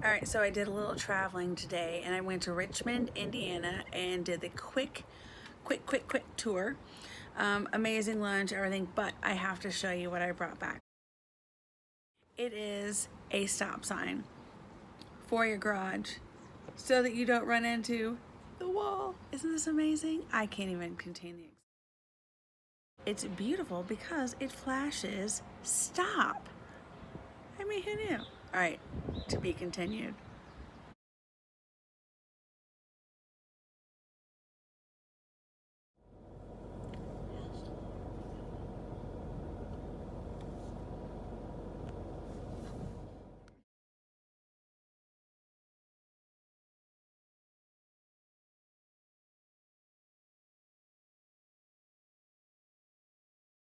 All right, so I did a little traveling today and I went to Richmond, Indiana and did the quick tour. Amazing lunch, everything, but I have to show you what I brought back. It is a stop sign for your garage so that you don't run into the wall. Isn't this amazing? I can't even contain the It's beautiful because it flashes stop. I mean, who knew? All right, to be continued.